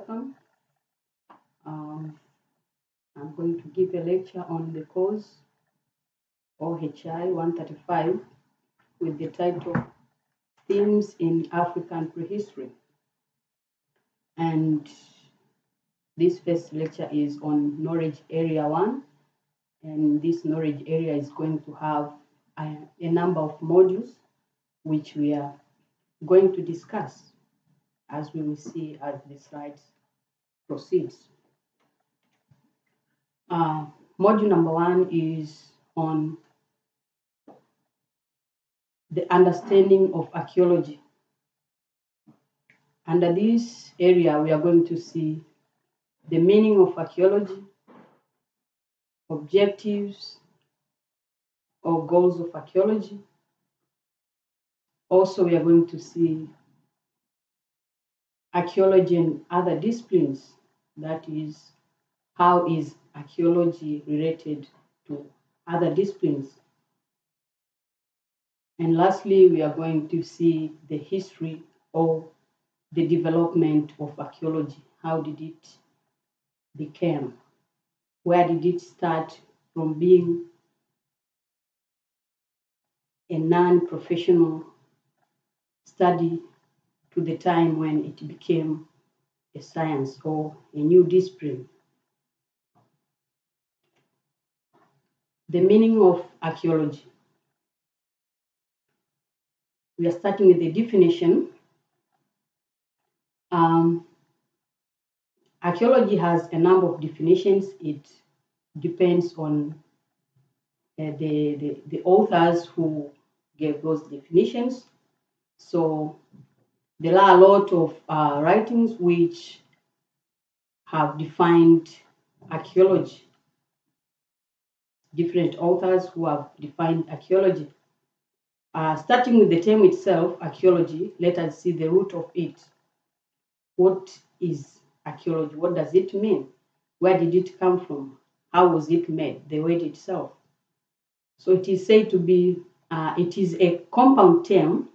welcome. I'm going to give a lecture on the course OHI 135 with the title Themes in African Prehistory. And this first lecture is on Knowledge Area 1. And this knowledge area is going to have a number of modules which we are going to discuss as we will see as the slides proceeds. Module number 1 is on the understanding of archaeology. Under this area, we are going to see the meaning of archaeology, objectives or goals of archaeology. Also, we are going to see archaeology and other disciplines. That is, how is archaeology related to other disciplines? And lastly, we are going to see the history or the development of archaeology. How did it become? Where did it start from being a non-professional study to the time when it became a science or a new discipline? The meaning of archaeology. We are starting with the definition. Archaeology has a number of definitions. It depends on the authors who gave those definitions. So there are a lot of writings which have defined archaeology. Different authors who have defined archaeology. Starting with the term itself, archaeology, let us see the root of it. What is archaeology? What does it mean? Where did it come from? How was it made? The word itself. So it is said to be, it is a compound term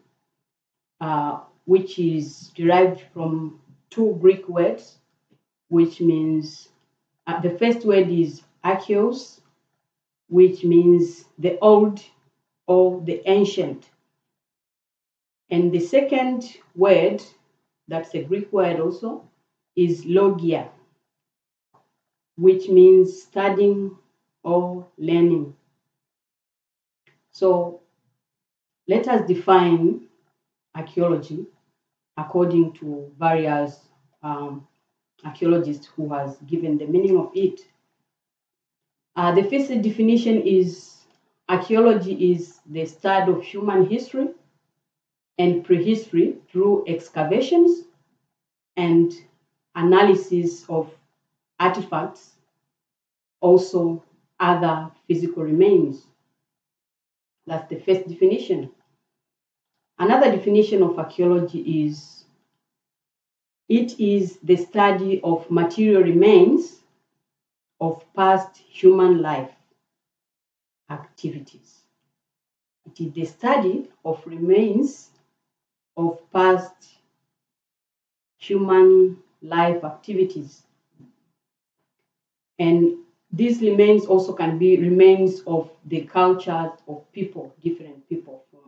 which is derived from two Greek words, which means, the first word is archaeos, which means the old or the ancient. And the second word, that's a Greek word also, is logia, which means studying or learning. So let us define archaeology according to various archaeologists who has given the meaning of it. The first definition is archaeology is the study of human history and prehistory through excavations and analysis of artifacts, also other physical remains. That's the first definition. Another definition of archaeology is it is the study of material remains of past human life activities. It is the study of remains of past human life activities. And these remains also can be remains of the cultures of people, different people from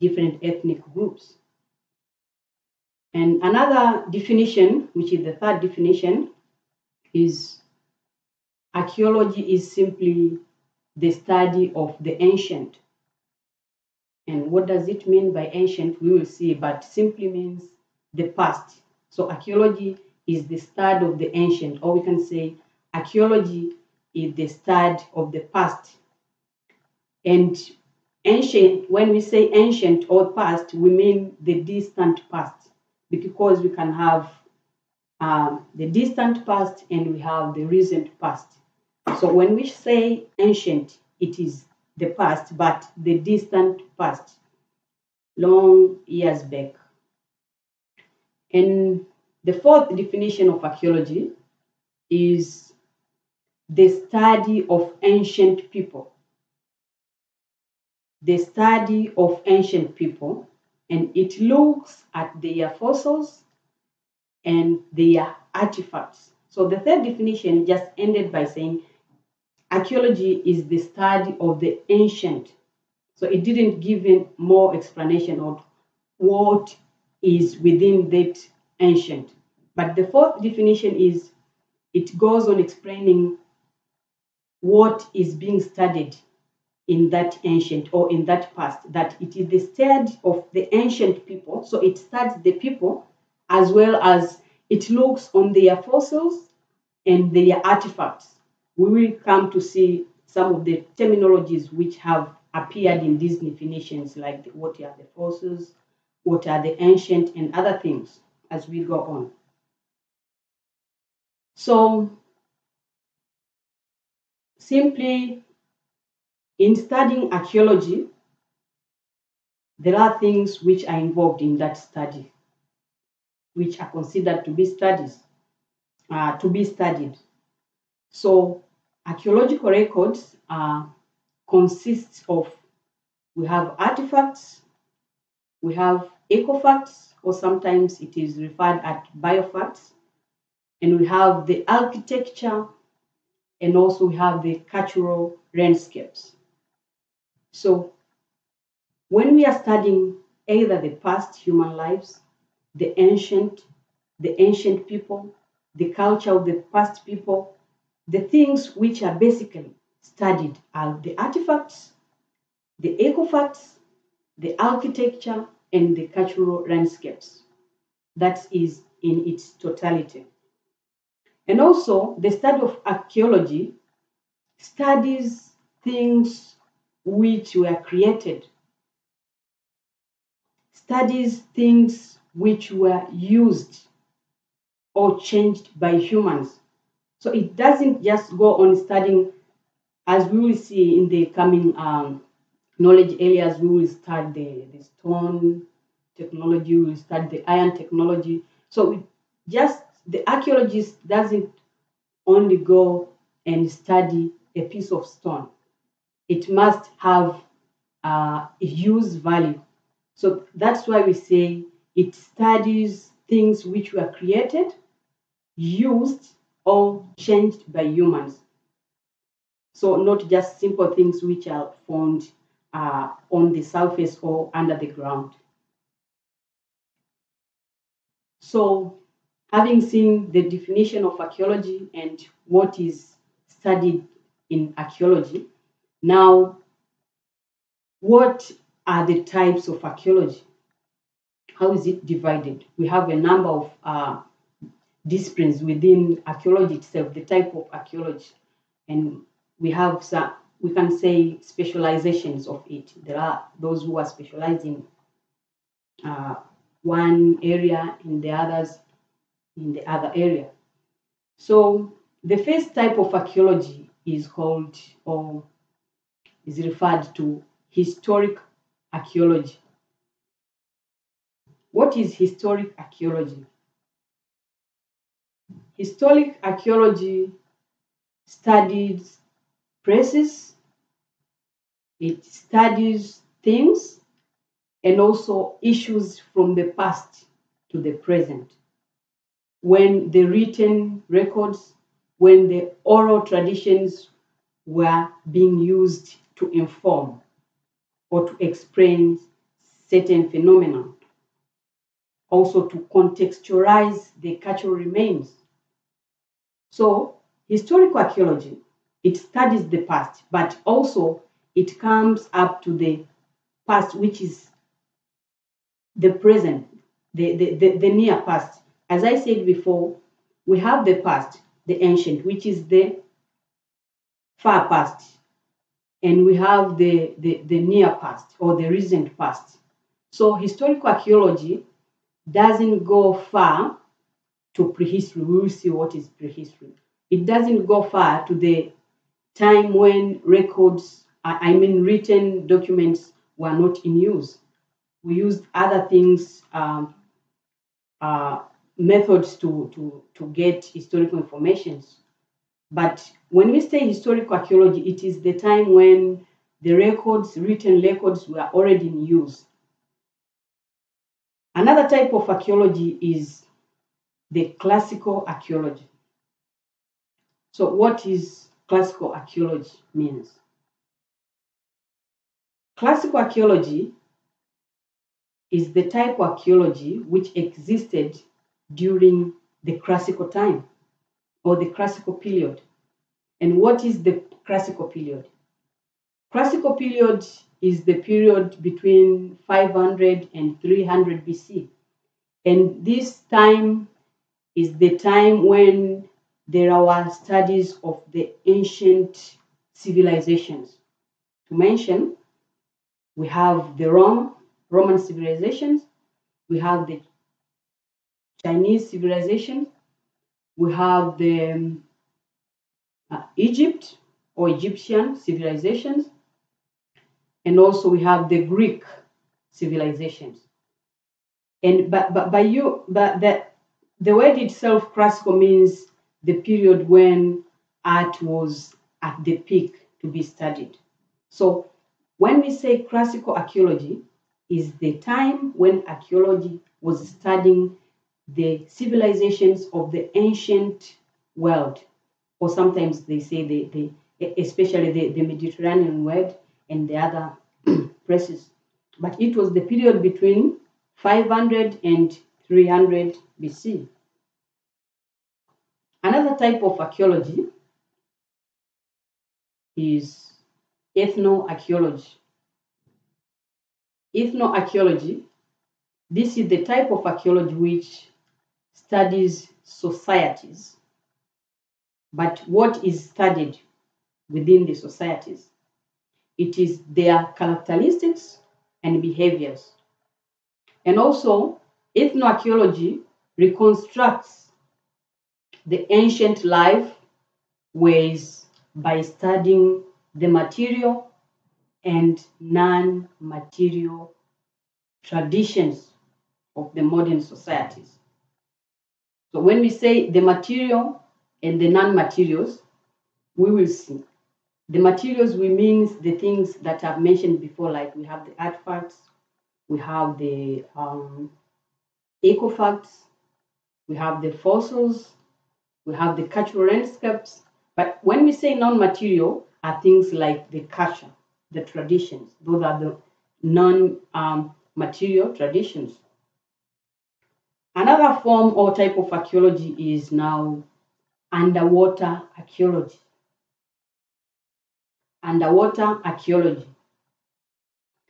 different ethnic groups. And another definition, which is the third definition, is archaeology is simply the study of the ancient. And what does it mean by ancient? We will see, but simply means the past. So archaeology is the study of the ancient, or we can say archaeology is the study of the past. And ancient, when we say ancient or past, we mean the distant past, because we can have the distant past and we have the recent past. So when we say ancient, it is the past, but the distant past, long years back. And the fourth definition of archaeology is the study of ancient people. The study of ancient people, and it looks at their fossils and their artifacts. So the third definition just ended by saying archaeology is the study of the ancient. So it didn't give in more explanation of what is within that ancient. But the fourth definition is it goes on explaining what is being studied in that ancient or in that past, that it is the study of the ancient people. So it studies the people as well as it looks on their fossils and their artifacts. We will come to see some of the terminologies which have appeared in these definitions, like what are the fossils, what are the ancient, and other things as we go on. So simply in studying archaeology, there are things which are involved in that study, which are considered to be studied. So archaeological records consist of, we have artifacts, we have ecofacts, or sometimes it is referred at biofacts, and we have the architecture, and also we have the cultural landscapes. So when we are studying either the past human lives, the ancient people, the culture of the past people, the things which are basically studied are the artifacts, the ecofacts, the architecture, and the cultural landscapes. That is in its totality. And also, the study of archaeology studies things which were created, studies things which were used or changed by humans. So it doesn't just go on studying, as we will see in the coming knowledge areas, we will study the stone technology, we will study the iron technology. So the archaeologist doesn't only go and study a piece of stone. It must have a use value. So that's why we say it studies things which were created, used, or changed by humans. So not just simple things which are found on the surface or under the ground. So having seen the definition of archaeology and what is studied in archaeology, now what are the types of archaeology? How is it divided? We have a number of disciplines within archaeology itself, the type of archaeology, and we have some, we can say, specializations of it. There are those who are specializing one area and the others in the other area. So the first type of archaeology is called, or is referred to, historic archaeology. What is historic archaeology? Historic archaeology studies places, it studies things, and also issues from the past to the present. When the written records, when the oral traditions were being used to inform or to explain certain phenomena, also to contextualize the cultural remains. So historical archaeology, it studies the past, but also it comes up to the past, which is the present, the near past. As I said before, we have the past, the ancient, which is the far past, and we have the near past or the recent past. So historical archaeology doesn't go far to prehistory. We will see what is prehistory. It doesn't go far to the time when records, written documents were not in use. We used other things, methods to get historical information. But when we say historical archaeology, it is the time when the records, written records, were already in use. Another type of archaeology is the classical archaeology. So what is classical archaeology means? Classical archaeology is the type of archaeology which existed during the classical time or the classical period. And what is the classical period? Classical period is the period between 500 and 300 BC. And this time is the time when there are studies of the ancient civilizations. To mention, we have the Roman civilizations, we have the Chinese civilization, we have the Egypt or Egyptian civilizations, and also we have the Greek civilizations. And the word itself, classical, means the period when art was at the peak to be studied. So when we say classical archaeology, is the time when archaeology was studying the civilizations of the ancient world, or sometimes they say especially the Mediterranean world and the other places. But it was the period between 500 and 300 BC. Another type of archaeology is ethnoarchaeology. Ethnoarchaeology, this is the type of archaeology which studies societies. But what is studied within the societies? It is their characteristics and behaviors. And also, ethnoarchaeology reconstructs the ancient life ways by studying the material and non-material traditions of the modern societies. So when we say the material and the non-materials, we will see. The materials, we mean the things that I've mentioned before, like we have the artifacts, we have the ecofacts, we have the fossils, we have the cultural landscapes. But when we say non-material, are things like the culture, the traditions. Those are the non-material traditions. Another form or type of archaeology is now underwater archaeology. Underwater archaeology.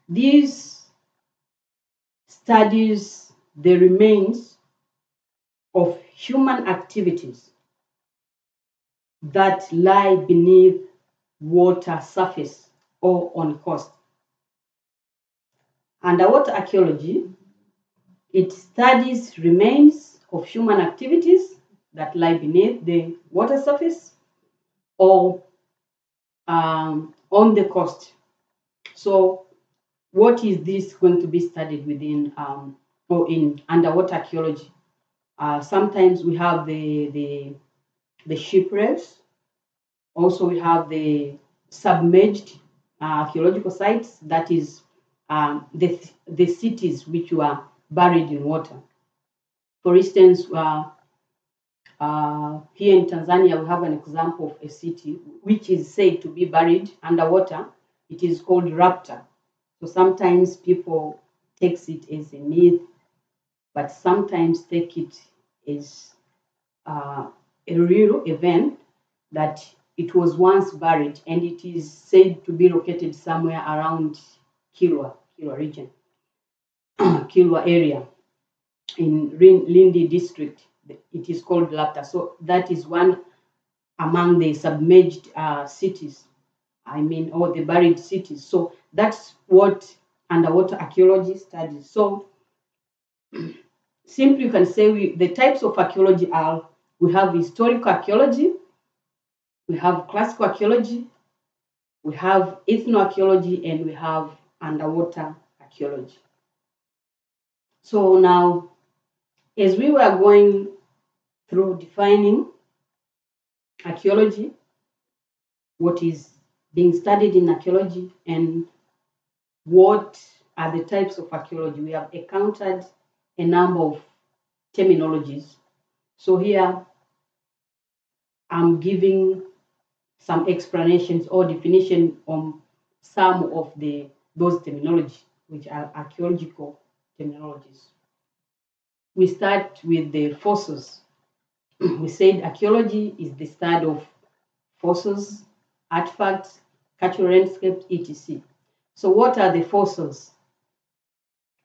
These studies the remains of human activities that lie beneath water surface or on coast. Underwater archaeology, it studies remains of human activities that lie beneath the water surface or on the coast. So what is this going to be studied within or in underwater archaeology? Sometimes we have the shipwrecks. Also, we have the submerged archaeological sites, that is the cities which were buried in water. For instance, here in Tanzania, we have an example of a city which is said to be buried underwater. It is called Raptor. So sometimes people take it as a myth, but sometimes take it as a real event that it was once buried, and it is said to be located somewhere around Kilwa region, Kilwa area in Lindi district. It is called Lapta. So that is one among the submerged cities, or the buried cities. So that's what underwater archaeology studies. So simply you can say the types of archaeology are, we have historical archaeology, we have classical archaeology, we have ethnoarchaeology, and we have underwater archaeology. So now, as we were going through defining archaeology, what is being studied in archaeology, and what are the types of archaeology, we have encountered a number of terminologies. So here I'm giving some explanations or definition on some of those terminologies, which are archaeological terminologies. We start with the fossils. We said archaeology is the study of fossils, artifacts, cultural landscapes, etc. So what are the fossils?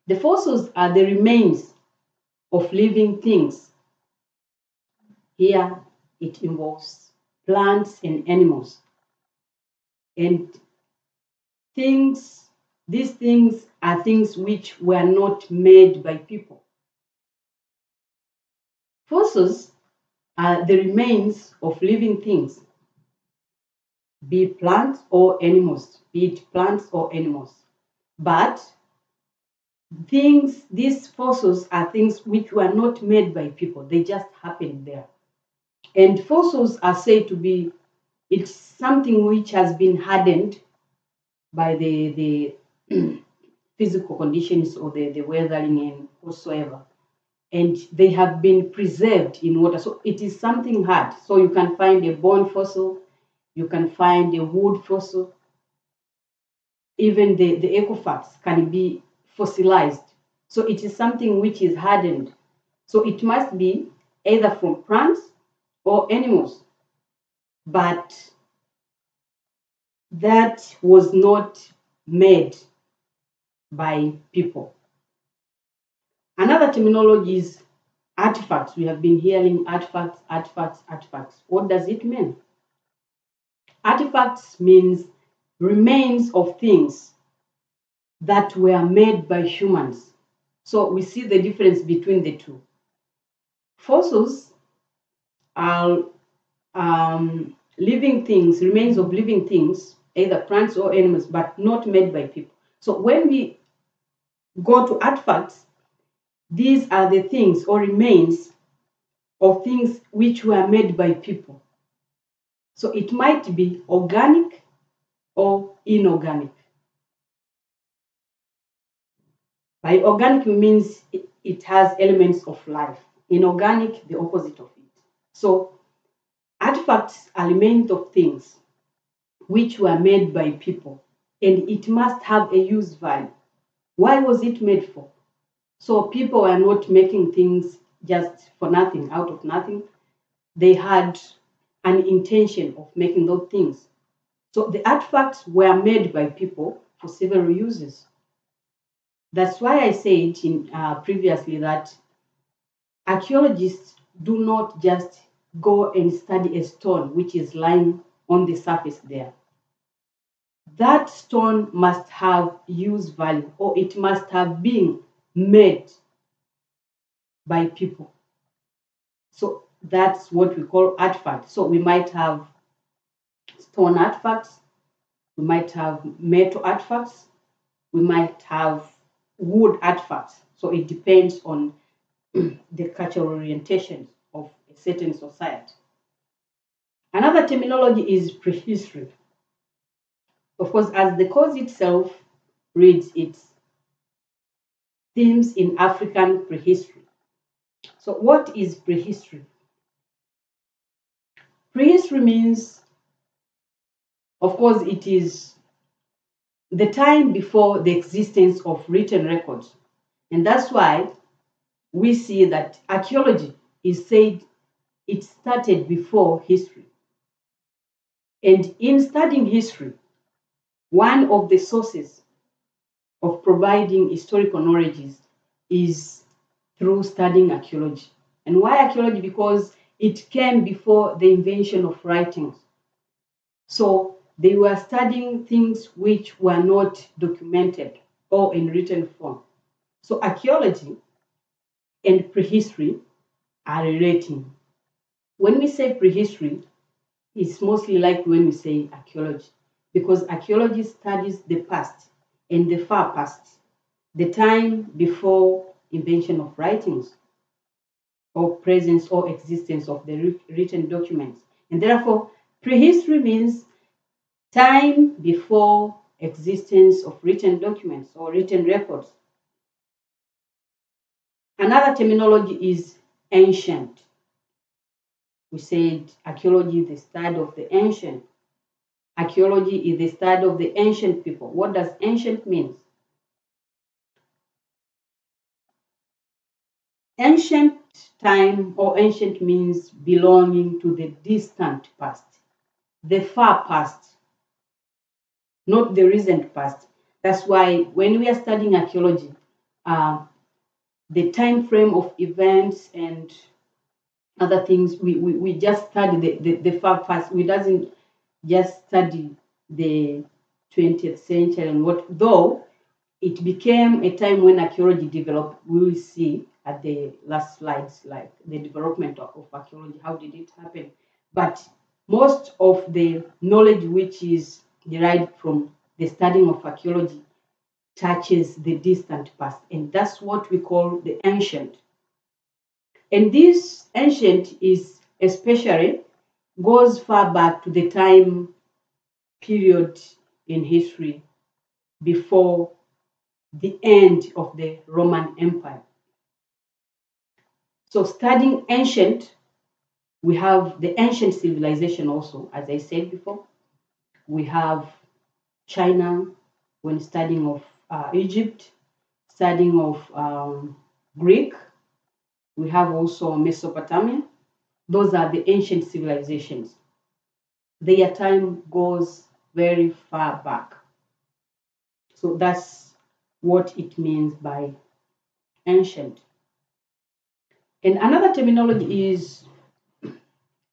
The fossils are the remains of living things. Here it involves plants and animals. And these things are things which were not made by people. Fossils are the remains of living things, be it plants or animals, But these fossils are things which were not made by people, they just happened there. And fossils are said to be, it's something which has been hardened by the physical conditions or the weathering and whatsoever. And they have been preserved in water. So it is something hard. So you can find a bone fossil, you can find a wood fossil, even the ecofacts can be fossilized. So it is something which is hardened. So it must be either from plants or animals. But that was not made by people. Another terminology is artifacts. We have been hearing artifacts. What does it mean? Artifacts means remains of things that were made by humans. So we see the difference between the two. Fossils are living things, remains of living things, either plants or animals, but not made by people. So when we go to artifacts, these are the things or remains of things which were made by people. So it might be organic or inorganic. By organic means it has elements of life. Inorganic, the opposite of it. So artifacts are remains of things which were made by people, and it must have a use value. Why was it made for? So people were not making things just for nothing, out of nothing. They had an intention of making those things. So the artifacts were made by people for several uses. That's why I said previously that archaeologists do not just go and study a stone which is lying on the surface there. That stone must have use value, or it must have been made by people. So that's what we call artifacts. So we might have stone artifacts, we might have metal artifacts, we might have wood artifacts. So it depends on the cultural orientation of a certain society. Another terminology is prehistory. Of course, as the course itself reads, its themes in African prehistory. So what is prehistory? Prehistory means, of course, it is the time before the existence of written records. And that's why we see that archaeology is said it started before history. And in studying history, one of the sources of providing historical knowledge is through studying archaeology. And why archaeology? Because it came before the invention of writings. So they were studying things which were not documented or in written form. So archaeology and prehistory are relating. When we say prehistory, it's mostly like when we say archaeology, because archaeology studies the past and the far past, the time before invention of writings or presence or existence of the written documents. And therefore, prehistory means time before existence of written documents or written records. Another terminology is ancient. We said archaeology is the study of the ancient. Archaeology is the study of the ancient people. What does ancient mean? Ancient time or ancient means belonging to the distant past, the far past, not the recent past. That's why when we are studying archaeology, the time frame of events and other things, we just study the far past. We doesn't just study the 20th century and what, though it became a time when archaeology developed. We will see at the last slides, like the development of archaeology, how did it happen? But most of the knowledge which is derived from the studying of archaeology touches the distant past, and that's what we call the ancient. And this ancient is especially goes far back to the time period in history before the end of the Roman Empire. So studying ancient, we have the ancient civilization also, as I said before. We have China when studying of Egypt, studying of Greek. We have also Mesopotamia. Those are the ancient civilizations. Their time goes very far back. So that's what it means by ancient. And another terminology is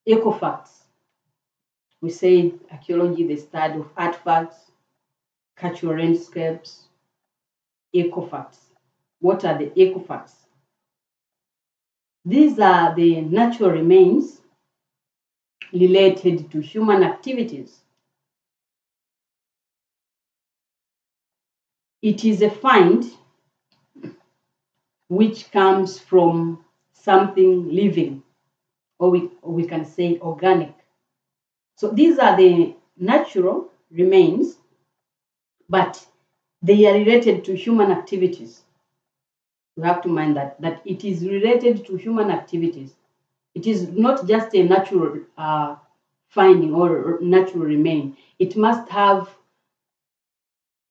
ecofacts. We say archaeology, the study of artifacts, cultural landscapes, ecofacts. What are the ecofacts? These are the natural remains related to human activities. It is a find which comes from something living, or we can say organic. So these are the natural remains, but they are related to human activities. We have to mind that it is related to human activities. It is not just a natural finding or natural remain. It must have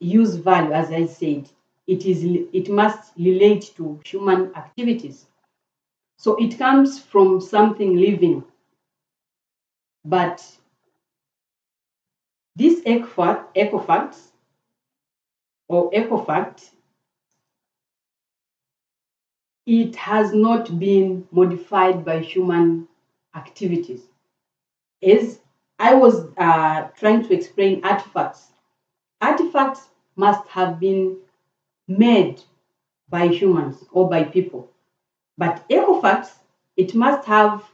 use value, as I said. It must relate to human activities. So it comes from something living. But this ecofact or ecofact, it has not been modified by human activities. As I was trying to explain artifacts, artifacts must have been made by humans or by people. But ecofacts, it must have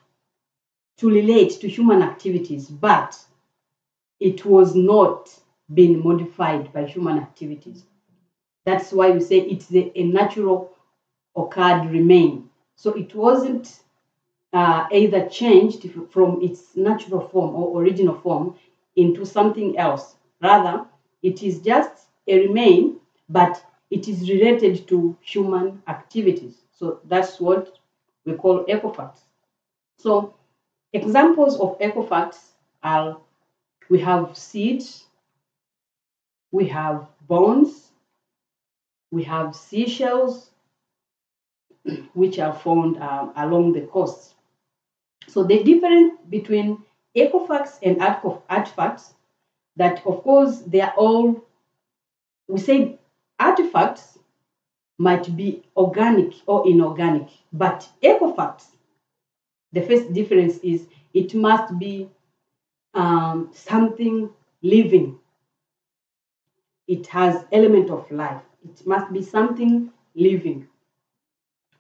to relate to human activities, but it was not been modified by human activities. That's why we say it's a natural occurred remain. So it wasn't either changed from its natural form or original form into something else. Rather, it is just a remain, but it is related to human activities. So that's what we call ecofacts. So examples of ecofacts are, we have seeds, we have bones, we have seashells, which are found along the coasts. So the difference between ecofacts and artifacts, that of course they are all, we say artifacts might be organic or inorganic, but ecofacts, the first difference is it must be something living. It has element of life. It must be something living.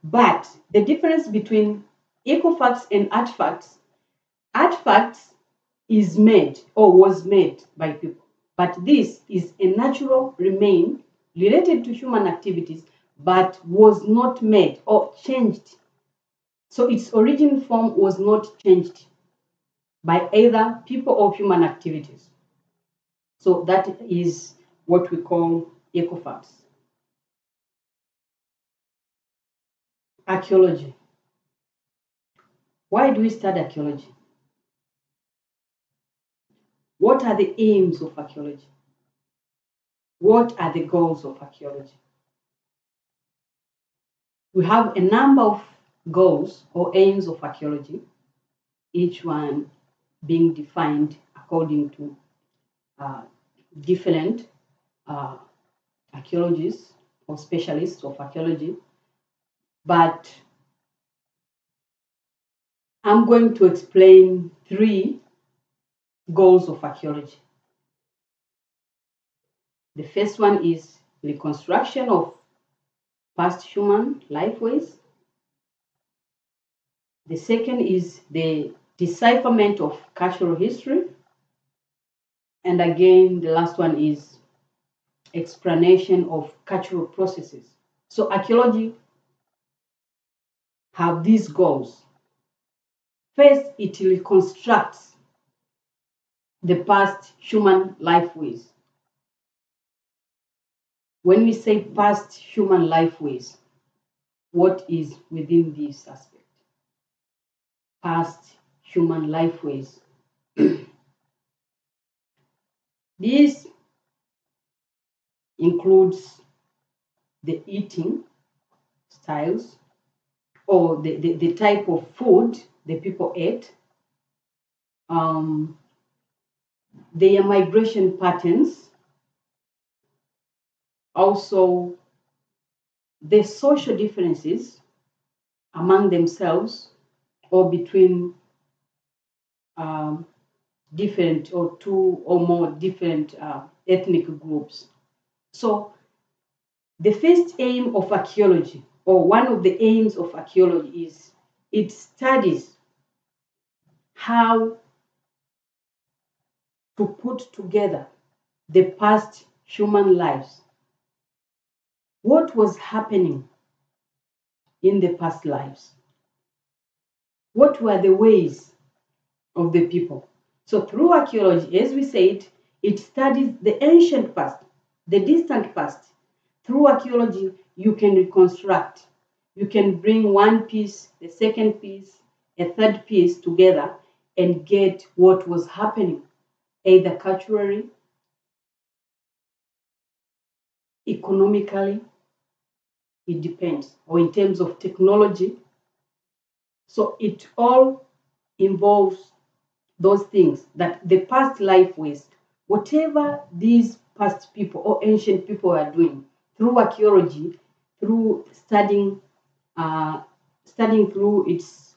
But the difference between ecofacts and artifacts, artifacts is made or was made by people. But this is a natural remain related to human activities, but was not made or changed. So its original form was not changed by either people or human activities. So that is what we call ecofacts. Archaeology. Why do we study archaeology? What are the aims of archaeology? What are the goals of archaeology? We have a number of goals or aims of archaeology, each one being defined according to different archaeologists or specialists of archaeology. But I'm going to explain 3 goals of archaeology. The first one is reconstruction of past human lifeways. The second is the decipherment of cultural history. And again, the last one is explanation of cultural processes. So archaeology have these goals. First, it reconstructs the past human lifeways. When we say past human lifeways, what is within this aspect? Past human lifeways. This includes the eating styles or the type of food the people ate, their migration patterns, also the social differences among themselves or between different or 2 or more different ethnic groups. So the first aim of archaeology, or one of the aims of archaeology, is it studies how to put together the past human lives. What was happening in the past lives? What were the ways of the people? So through archaeology, as we said, it studies the ancient past, the distant past. Through archaeology, you can reconstruct. You can bring one piece, the second piece, a third piece together and get what was happening, either culturally, economically, it depends, or in terms of technology. So it all involves those things, that the past life waste, whatever these past people or ancient people are doing, through archaeology, through studying through its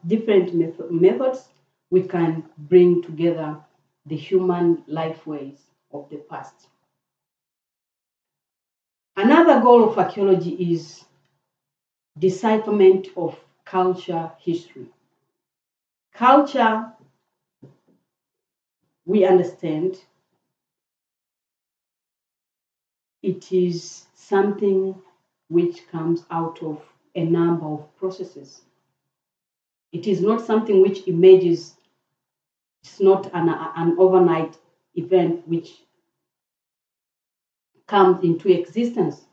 different methods, we can bring together the human life ways of the past. Another goal of archaeology is decipherment of culture history. Culture, we understand, it is something which comes out of a number of processes. It is not something which emerges, it's not an overnight event which comes into existence.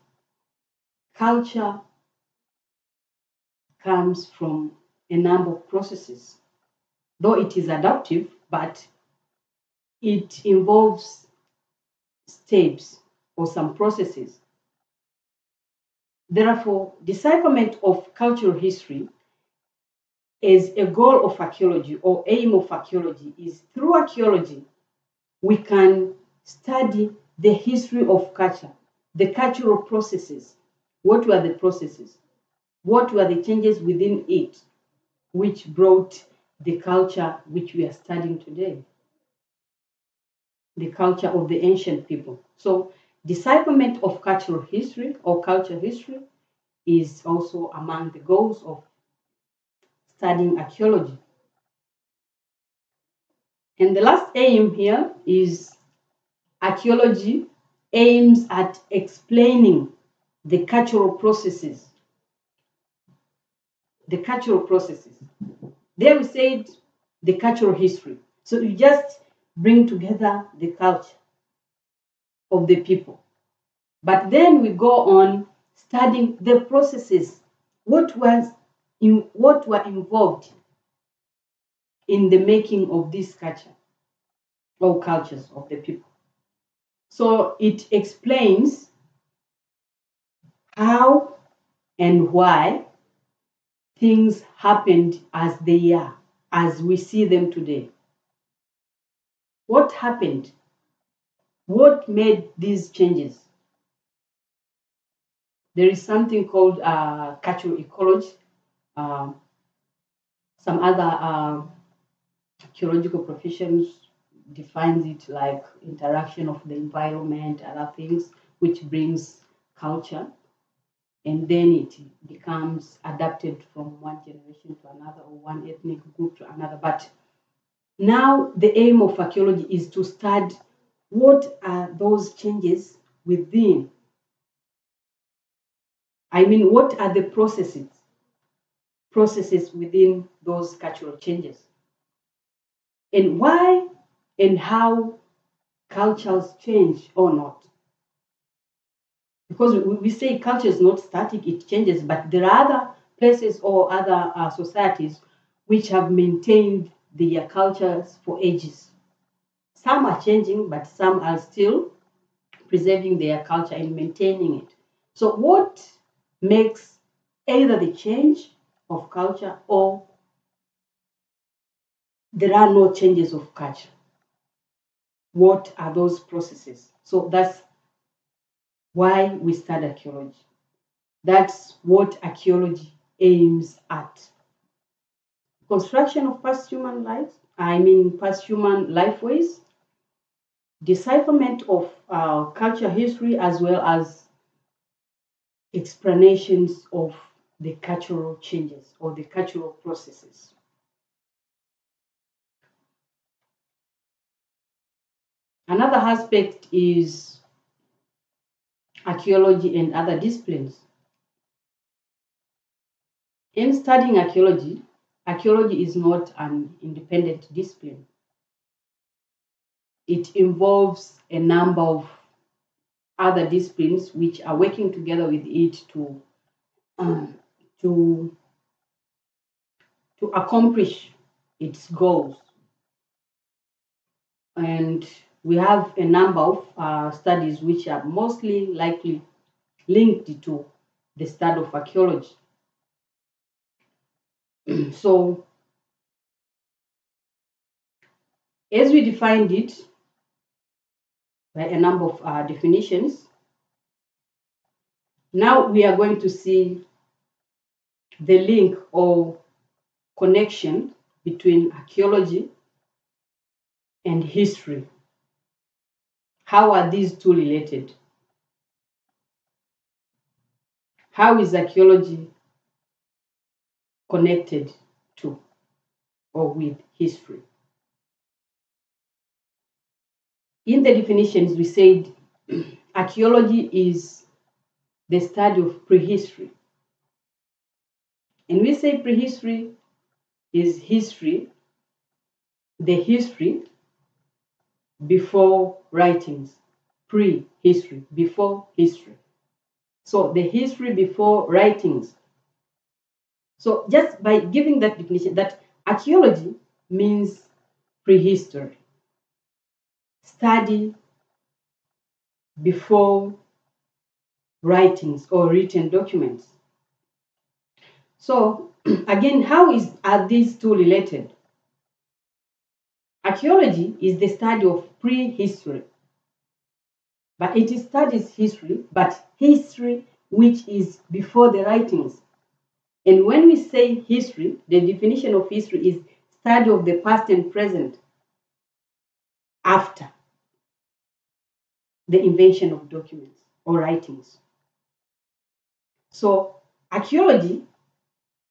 Culture comes from a number of processes, though it is adaptive, but it involves steps or some processes. Therefore, decipherment of cultural history as a goal of archaeology or aim of archaeology is, through archaeology, we can study the history of culture, the cultural processes. What were the processes? What were the changes within it which brought the culture which we are studying today? The culture of the ancient people. So decipherment of cultural history or culture history is also among the goals of studying archaeology. And the last aim here is archaeology aims at explaining the cultural processes. The cultural processes. There we said the cultural history. So you just bring together the culture of the people. But then we go on studying the processes. What were involved in the making of this culture? or cultures of the people. So it explains how and why things happened as they are, as we see them today. What happened? What made these changes? There is something called cultural ecology. Um, some other archaeological professions defines it like interaction of the environment, other things, which brings culture, and then it becomes adapted from one generation to another or one ethnic group to another. But now the aim of archaeology is to study what are those changes within. I mean, what are the processes within those cultural changes, and why and how cultures change or not. Because we say culture is not static, it changes, but there are other places or other societies which have maintained their cultures for ages. Some are changing, but some are still preserving their culture and maintaining it. So, what makes either the change of culture or there are no changes of culture? What are those processes? So, that's why we study archaeology. That's what archaeology aims at. Construction of past human lives, past human lifeways, decipherment of culture history, as well as explanations of the cultural changes or the cultural processes. Another aspect is archaeology and other disciplines. In studying archaeology, archaeology is not an independent discipline. It involves a number of other disciplines which are working together with it um, to accomplish its goals. And we have a number of studies which are mostly likely linked to the study of archaeology. So, as we defined it by a number of definitions, now we are going to see the link or connection between archaeology and history. How are these two related? How is archaeology connected to or with history? In the definitions, we said archaeology is the study of prehistory. And we say prehistory is history, the history before writings, prehistory, before history. So the history before writings. So just by giving that definition, that archaeology means prehistory, study before writings or written documents. So again, are these two related? Archaeology is the study of prehistory, but it studies history, but history which is before the writings. And when we say history, the definition of history is study of the past and present after the invention of documents or writings. So archaeology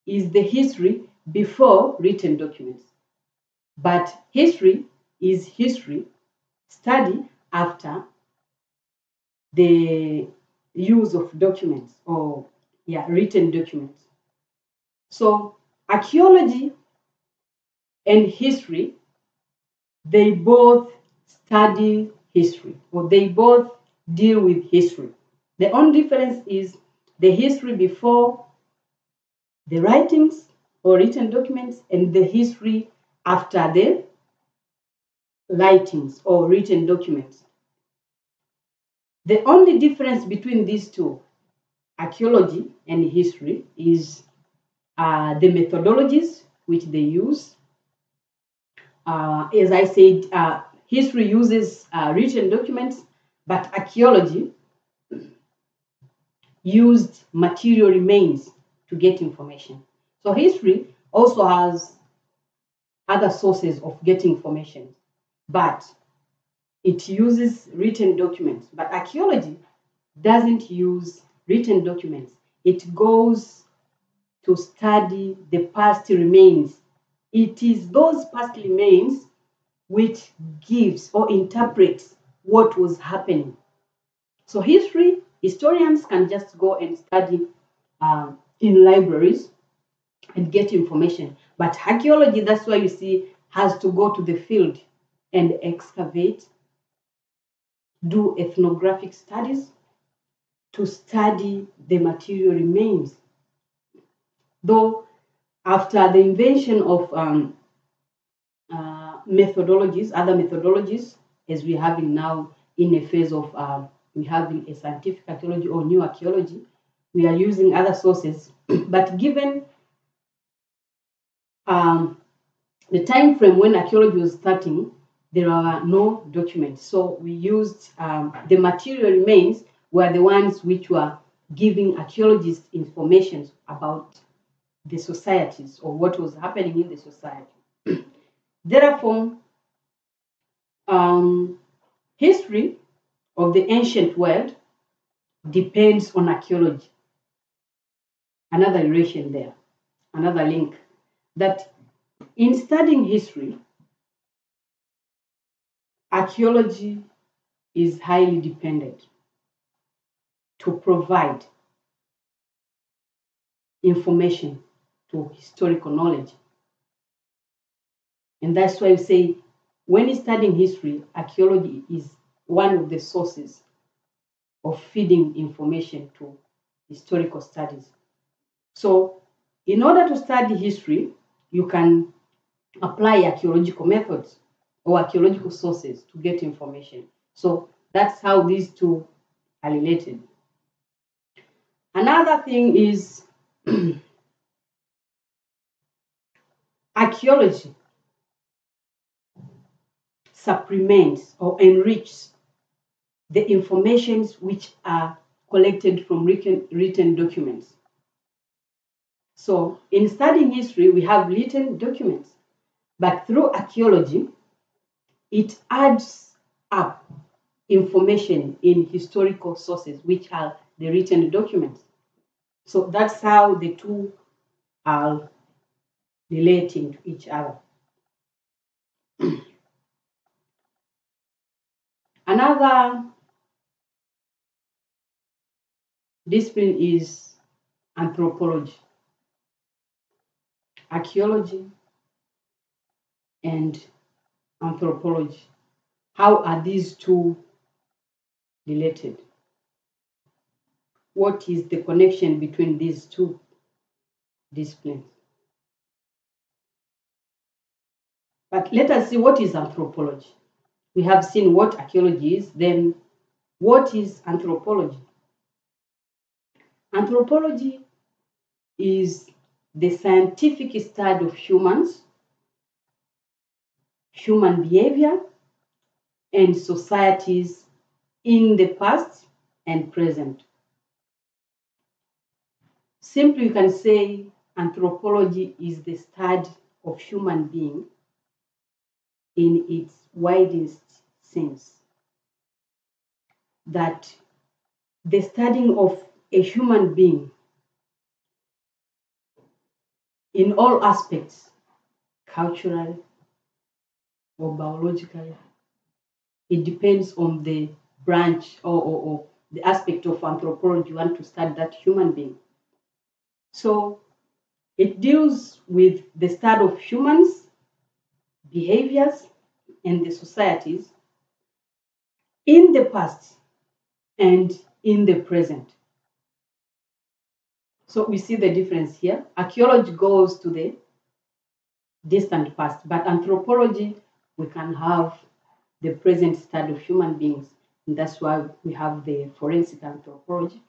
is the history before written documents, but history is history study after the use of documents or written documents. So archaeology and history, they both study history or they both deal with history. The only difference is the history before the writings or written documents and the history after the writings or written documents. The only difference between these two, archaeology and history, is the methodologies which they use. As I said, history uses written documents, but archaeology used material remains to get information. So history also has other sources of getting information, but it uses written documents. But archaeology doesn't use written documents. It goes to study the past remains. It is those past remains which gives or interprets what was happening. So historians can just go and study in libraries and get information. But archaeology, that's why you see, has to go to the field and excavate, do ethnographic studies to study the material remains. Though after the invention of methodologies, other methodologies, as we're having now in a phase of we're having a scientific archaeology or new archaeology, we are using other sources. But given the time frame when archaeology was starting, there are no documents. So we used the material remains were the ones which were giving archaeologists information about the societies or what was happening in the society. Therefore, history of the ancient world depends on archaeology. Another relation there, another link, that in studying history, archaeology is highly dependent to provide information to historical knowledge. And that's why we say when you're studying history, archaeology is one of the sources of feeding information to historical studies. So in order to study history, you can apply archaeological methods or archaeological sources to get information. So that's how these two are related. Another thing is archaeology supplements or enriches the informations which are collected from written documents. So in studying history, we have written documents, but through archaeology, it adds up information in historical sources, which are the written documents. So that's how the two are relating to each other. Another discipline is anthropology, archaeology, and anthropology. How are these two related? What is the connection between these two disciplines? But let us see what is anthropology. We have seen what archaeology is, then what is anthropology? Anthropology is the scientific study of humans, human behavior, and societies in the past and present. Simply, you can say anthropology is the study of human being in its widest sense. That the studying of a human being in all aspects, culturally or biologically, it depends on the branch or the aspect of anthropology you want to study that human being. So it deals with the study of humans, behaviors, and the societies in the past and in the present. So we see the difference here. Archaeology goes to the distant past, but anthropology, we can have the present study of human beings. And that's why we have the forensic anthropology,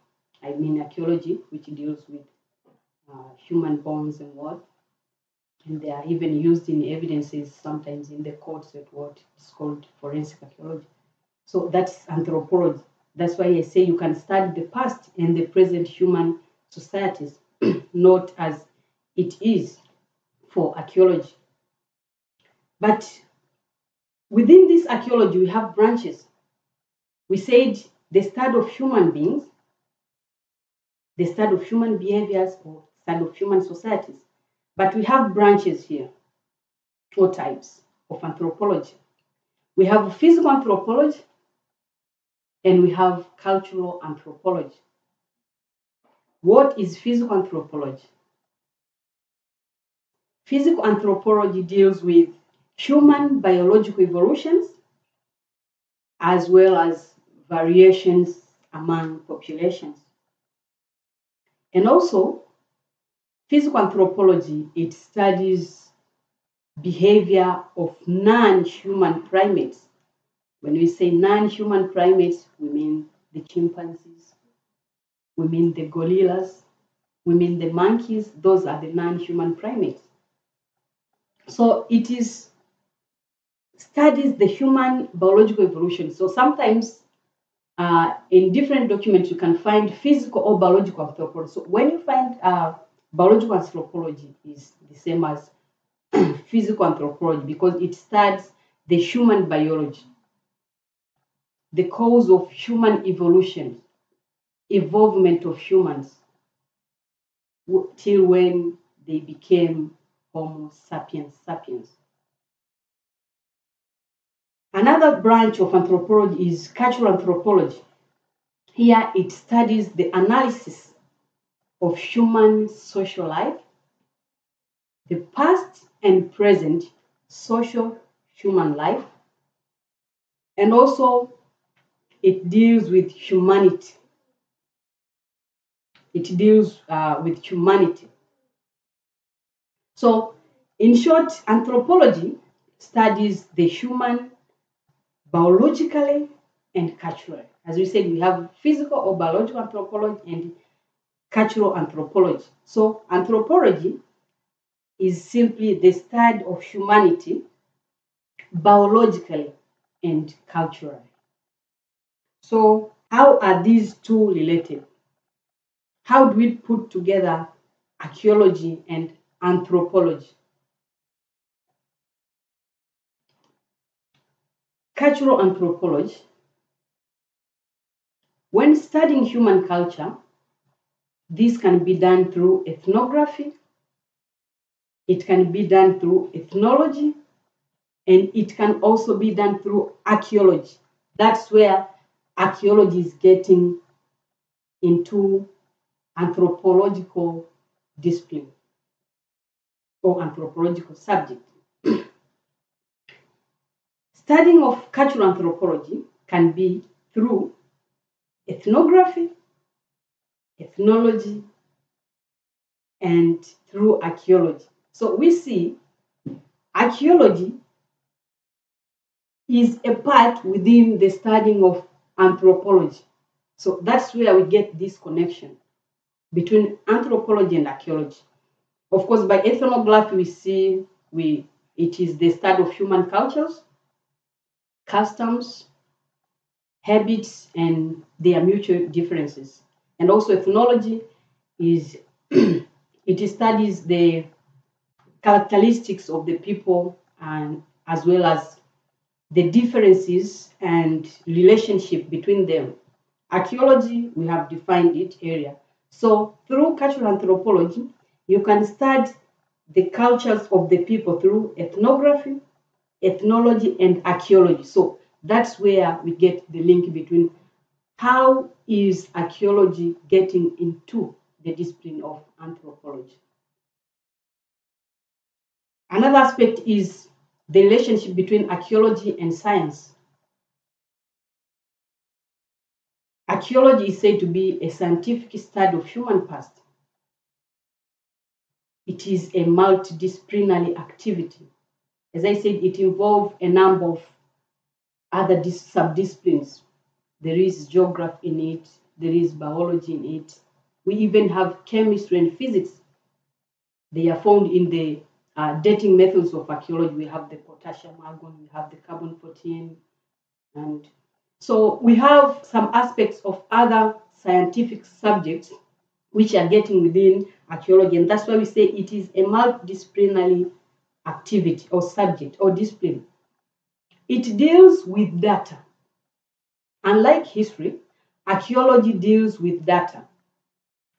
archaeology, which deals with human bones and what. And they are even used in evidences sometimes in the courts at what is called forensic archaeology. So that's anthropology. That's why I say you can study the past and the present human societies, not as it is for archaeology. But within this archaeology, we have branches. We said the study of human beings, the study of human behaviors, or study of human societies. But we have branches here, four types of anthropology. We have physical anthropology, and we have cultural anthropology. What is physical anthropology? Physical anthropology deals with human biological evolutions as well as variations among populations. And also, physical anthropology, it studies behavior of non-human primates. When we say non-human primates, we mean the chimpanzees, we mean the gorillas, we mean the monkeys. Those are the non-human primates. So it studies the human biological evolution. So sometimes in different documents you can find physical or biological anthropology. So when you find biological anthropology is the same as physical anthropology because it studies the human biology, the cause of human evolution, evolvement of humans till when they became Homo sapiens sapiens. Another branch of anthropology is cultural anthropology. Here it studies the analysis of human social life, the past and present social human life, and also it deals with humanity. It deals with humanity. So, in short, anthropology studies the human biologically and culturally. As we said, we have physical or biological anthropology and cultural anthropology. So, anthropology is simply the study of humanity biologically and culturally. So, how are these two related? How do we put together archaeology and anthropology? Cultural anthropology, when studying human culture, this can be done through ethnography, it can be done through ethnology, and it can also be done through archaeology. That's where archaeology is getting into anthropological discipline or anthropological subject. Studying of cultural anthropology can be through ethnography, ethnology, and through archaeology. So we see archaeology is a part within the studying of anthropology. So that's where we get this connection between anthropology and archaeology. Of course, by ethnography, we see it is the study of human cultures, customs, habits, and their mutual differences. And also ethnology is it studies the characteristics of the people and as well as the differences and relationship between them. Archaeology, we have defined each area. So through cultural anthropology, you can study the cultures of the people through ethnography, ethnology, and archaeology. So that's where we get the link between how is archaeology getting into the discipline of anthropology. Another aspect is the relationship between archaeology and science. Archaeology is said to be a scientific study of human past. It is a multidisciplinary activity. As I said, it involves a number of other sub-disciplines. There is geography in it, there is biology in it. We even have chemistry and physics. They are found in the dating methods of archaeology. We have the potassium argon, we have the carbon 14, and so we have some aspects of other scientific subjects which are getting within archaeology, and that's why we say it is a multidisciplinary activity or subject or discipline. It deals with data. Unlike history, archaeology deals with data.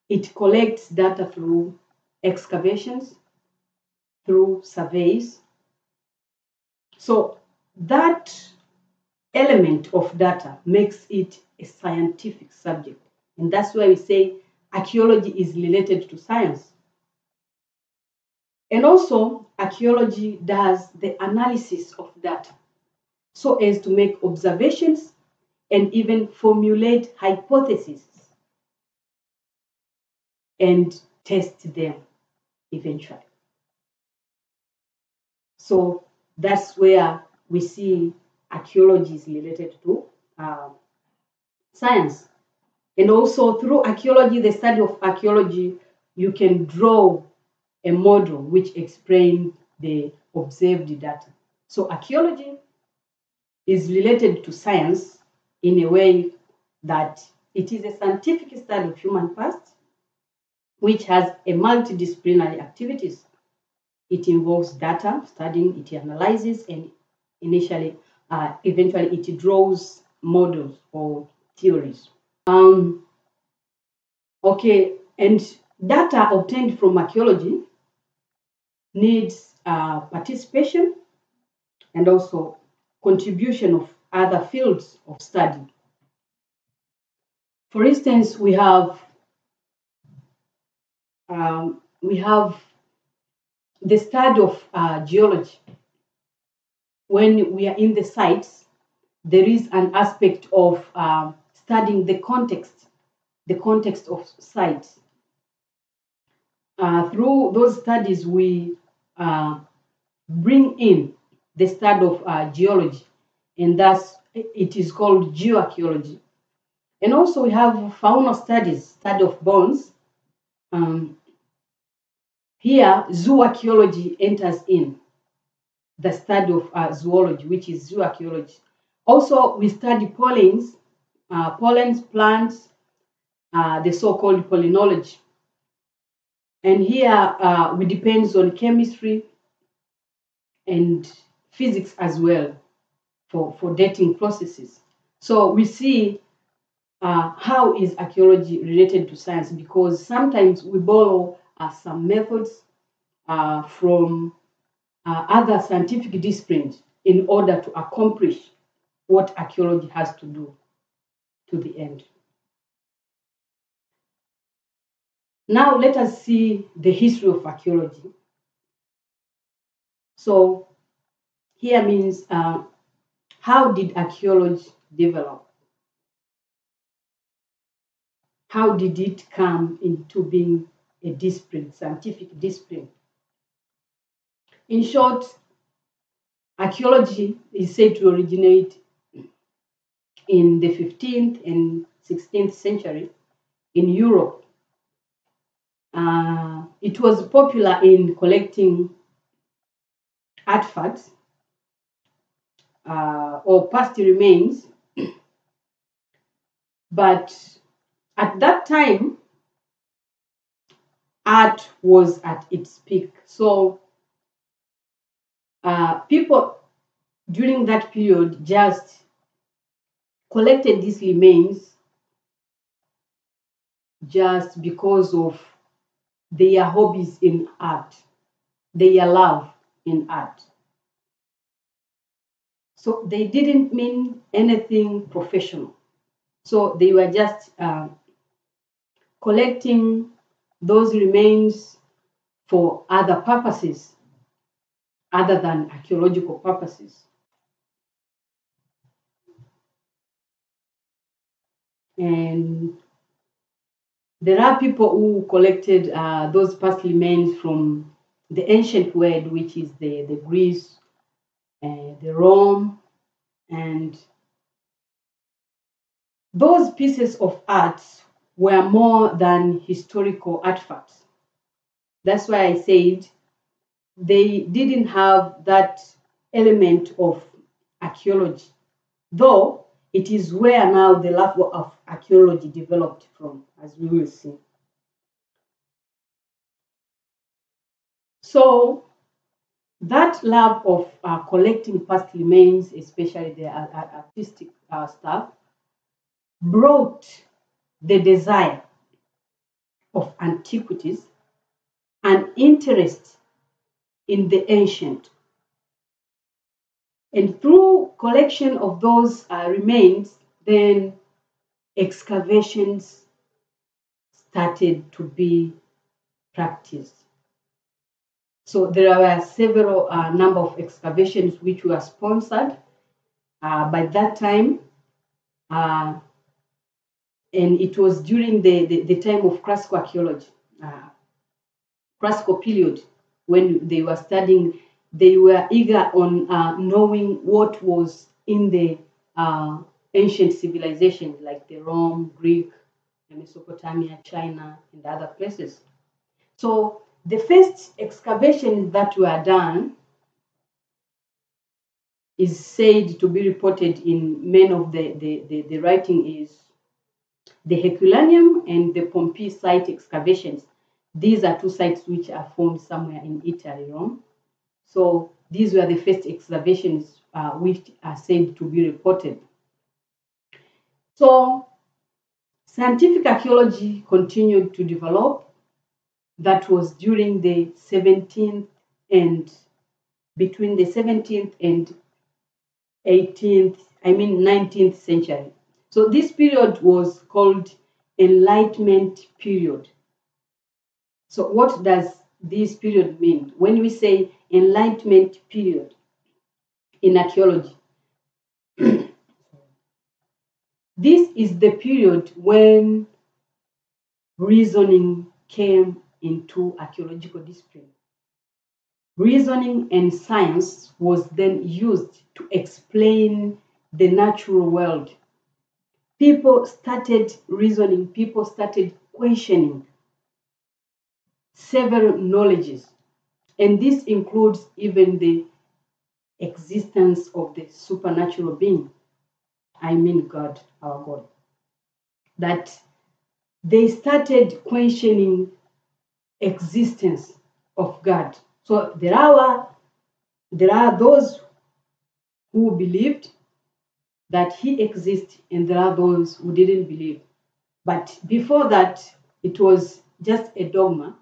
It collects data through excavations, through surveys. So that element of data makes it a scientific subject. And that's why we say archaeology is related to science. And also, archaeology does the analysis of data so as to make observations and even formulate hypotheses and test them eventually. So that's where we see archaeology is related to science. And also through archaeology, the study of archaeology, you can draw a model which explains the observed data. So archaeology is related to science in a way that it is a scientific study of human past, which has a multidisciplinary activities. It involves data, studying, it analyzes, and eventually it draws models or theories. Okay, and data obtained from archaeology needs participation and also contribution of other fields of study. For instance, we have the study of geology. When we are in the sites, there is an aspect of studying the context of sites. Through those studies, we bring in the study of geology, and thus it is called geoarchaeology. And also we have fauna studies, study of bones. Here, zooarchaeology enters in, the study of zoology, which is zooarchaeology. Also, we study pollens, plants, the so-called pollinology. And here, we depend on chemistry and physics as well for dating processes. So we see how is archaeology related to science, because sometimes we borrow some methods from other scientific disciplines in order to accomplish what archaeology has to do to the end. Now let us see the history of archaeology. So here means how did archaeology develop? How did it come into being a discipline, scientific discipline? In short, archaeology is said to originate in the 15th and 16th century in Europe. It was popular in collecting artifacts or past remains, but at that time, art was at its peak. So people during that period just collected these remains just because of their hobbies in art, their love in art. So they didn't mean anything professional. So they were just collecting those remains for other purposes other than archaeological purposes. And there are people who collected those past remains from the ancient world, which is the Greece, the Rome, And those pieces of art were more than historical artifacts. That's why I said they didn't have that element of archaeology, though it is where now the love of archaeology developed from, as we will see. So that love of collecting past remains, especially the artistic stuff, brought the desire of antiquities and interest in the ancient. And through collection of those remains, then excavations started to be practiced. So there were several number of excavations which were sponsored by that time. And it was during the time of classical archaeology, classical period, when they were studying. They were eager on knowing what was in the ancient civilizations like the Rome, Greek, Mesopotamia, China, and other places. So the first excavations that were done is said to be reported in many of the writing is the Herculaneum and the Pompeii site excavations. These are two sites which are formed somewhere in Italy, Rome. So these were the first excavations which are said to be reported. So scientific archaeology continued to develop. That was during the 17th and between the 17th and 19th century. So this period was called Enlightenment period. So what does this period mean? When we say Enlightenment period in archaeology, this is the period when reasoning came into archaeological discipline. Reasoning and science was then used to explain the natural world. People started reasoning, people started questioning several knowledges, and this includes even the existence of the supernatural being. I mean God, our God. That they started questioning existence of God. So there are those who believed that he exists, and there are those who didn't believe. But before that, it was just a dogma.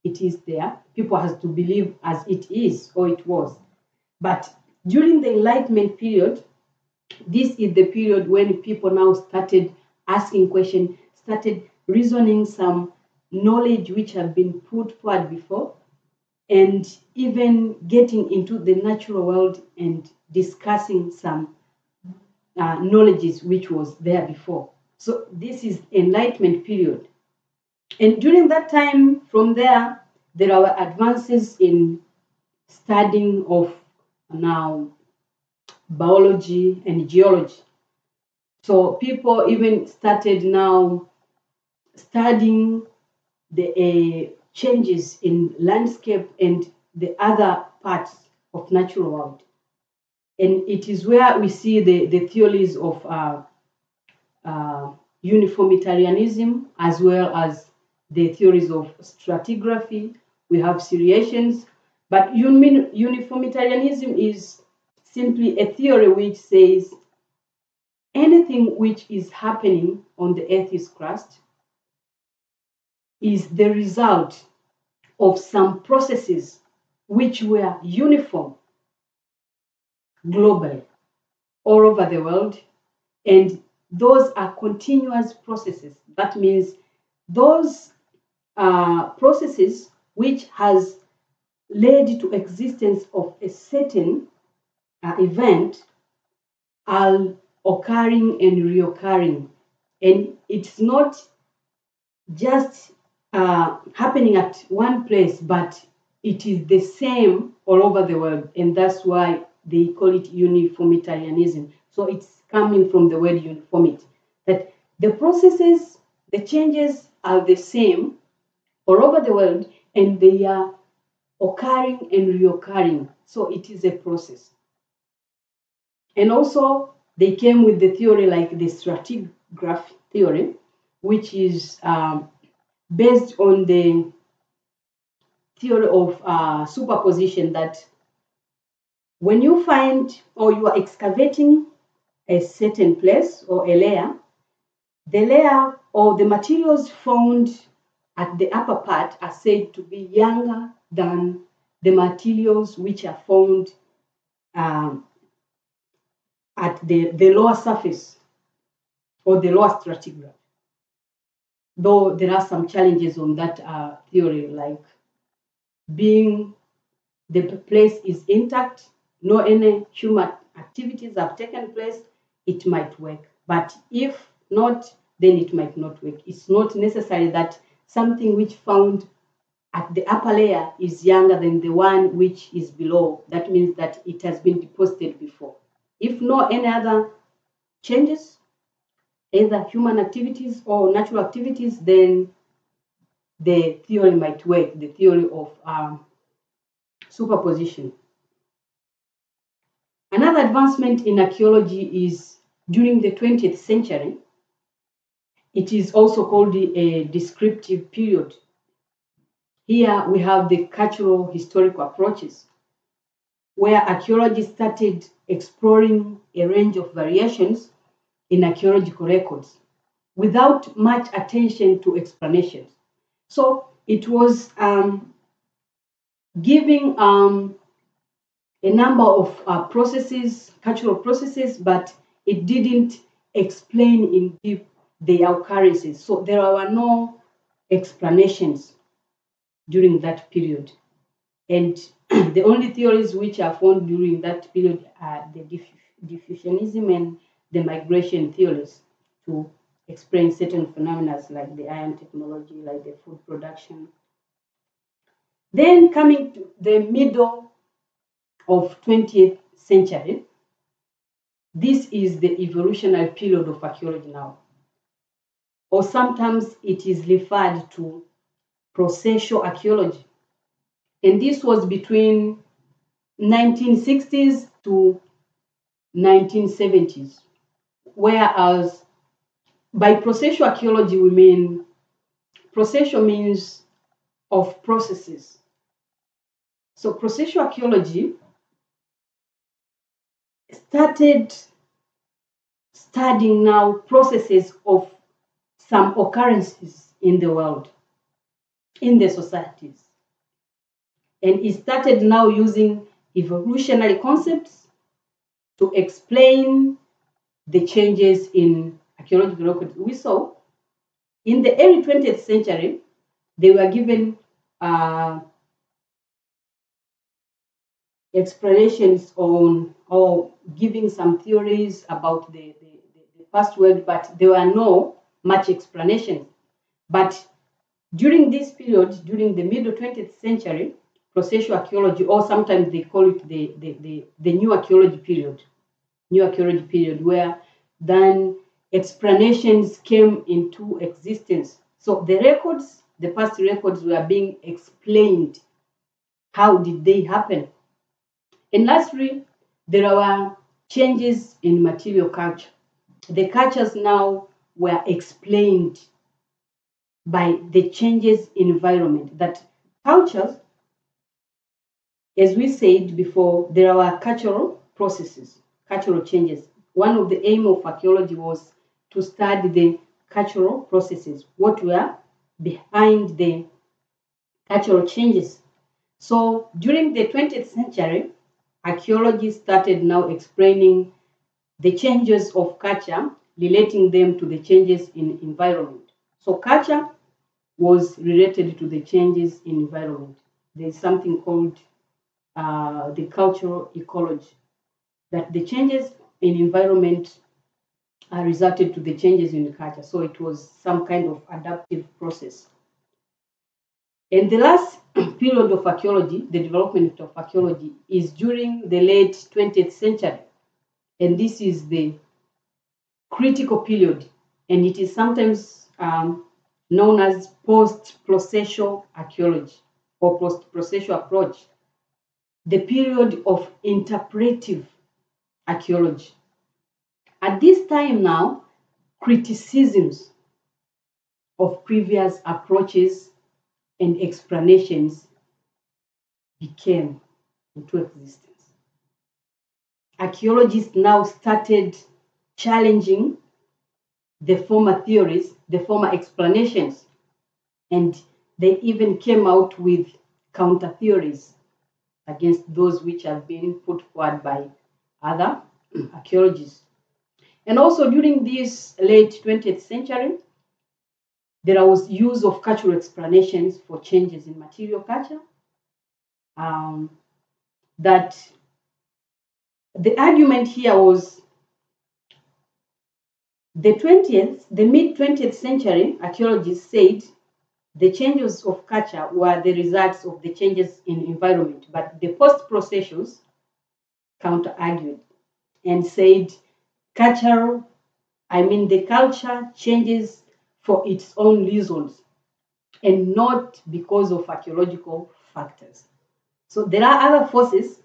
It is there. People have to believe as it is or it was. But during the Enlightenment period, this is the period when people now started asking questions, started reasoning some knowledge which have been put forward before, and even getting into the natural world and discussing some knowledges which was there before. So this is Enlightenment period. And during that time, from there were advances in studying of now biology and geology. So people even started now studying the changes in landscape and the other parts of natural world. And it is where we see the theories of uniformitarianism, as well as the theories of stratigraphy. We have seriations, but uniformitarianism is simply a theory which says anything which is happening on the Earth's crust is the result of some processes which were uniform globally all over the world, and those are continuous processes. That means those processes which has led to existence of a certain event are occurring and reoccurring, and it's not just happening at one place, but it is the same all over the world, and that's why they call it uniformitarianism. So it's coming from the word uniformity, that the processes, the changes are the same all over the world, and they are occurring and reoccurring. So it is a process. And also, they came with the theory like the stratigraph theory, which is based on the theory of superposition, that when you find or you are excavating a certain place or a layer, the layer or the materials found at the upper part are said to be younger than the materials which are found at the lower surface or the lower stratigraph. Though there are some challenges on that theory, like being the place is intact, no any human activities have taken place, it might work. But if not, then it might not work. It's not necessary that something which found at the upper layer is younger than the one which is below. That means that it has been deposited before. If no any other changes, either human activities or natural activities, then the theory might work, the theory of superposition. Another advancement in archaeology is during the 20th century. It is also called a descriptive period. Here we have the cultural historical approaches, where archaeology started exploring a range of variations in archaeological records without much attention to explanations. So it was giving a number of processes, cultural processes, but it didn't explain in deep the occurrences. So there were no explanations during that period. And the only theories which are found during that period are the diffusionism and the migration theories to explain certain phenomena like the iron technology, like the food production. Then coming to the middle of 20th century, this is the evolutionary period of archaeology now, or sometimes it is referred to processual archaeology. And this was between 1960s to 1970s, whereas by processual archaeology we mean, processual means of processes. So processual archaeology started studying now processes of some occurrences in the world, in the societies. And it started now using evolutionary concepts to explain the changes in archaeological records. We saw in the early 20th century, they were given explanations on, or giving some theories about the past world, but there were no much explanations. But during this period, during the middle 20th century, processual archaeology, or sometimes they call it the new archaeology period, where then explanations came into existence. So the records, the past records were being explained. How did they happen? And lastly, there were changes in material culture. The cultures now were explained by the changes in environment. That cultures, as we said before, there were cultural processes, cultural changes. One of the aim of archaeology was to study the cultural processes, what were behind the cultural changes. So during the 20th century, archaeology started now explaining the changes of culture, relating them to the changes in environment. So culture was related to the changes in environment. There's something called the cultural ecology, that the changes in environment are resulted to the changes in the culture. So it was some kind of adaptive process. And the last period of archaeology, the development of archaeology, is during the late 20th century. and this is the critical period, and it is sometimes known as post-processual archaeology or post-processual approach, the period of interpretive archaeology. At this time now, criticisms of previous approaches and explanations became into existence. Archaeologists now started challenging the former theories, the former explanations, and they even came out with counter theories against those which have been put forward by other archaeologists. And also during this late 20th century, there was use of cultural explanations for changes in material culture. That the argument here was the mid-20th century archaeologists said the changes of culture were the results of the changes in environment, but the post-processuals counter-argued and said the culture changes for its own reasons and not because of archaeological factors. So there are other forces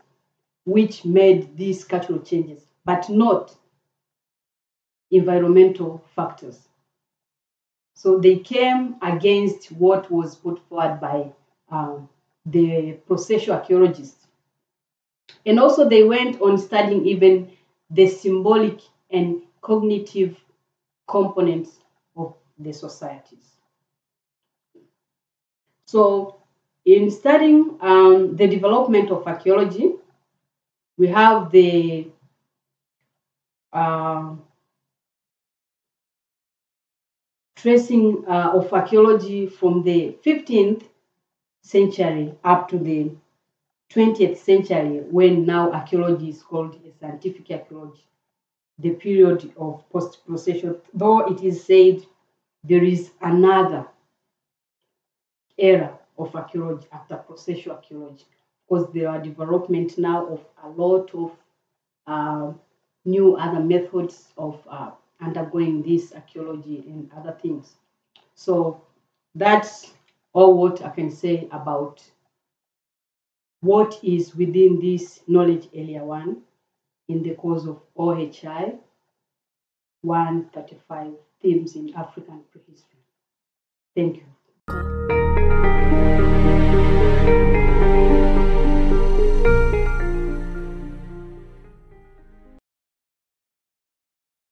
which made these cultural changes, but not environmental factors. So they came against what was put forward by the processual archaeologists. And also they went on studying even the symbolic and cognitive components of the societies. So in studying the development of archaeology, we have the tracing of archaeology from the 15th century up to the 20th century, when now archaeology is called a scientific archaeology, the period of post-processual, though it is said there is another era of archaeology after processual archaeology, because there are development now of a lot of new other methods of undergoing this archaeology and other things. So that's all what I can say about what is within this knowledge area 1 in the course of OHI 135 themes in African prehistory. Thank you.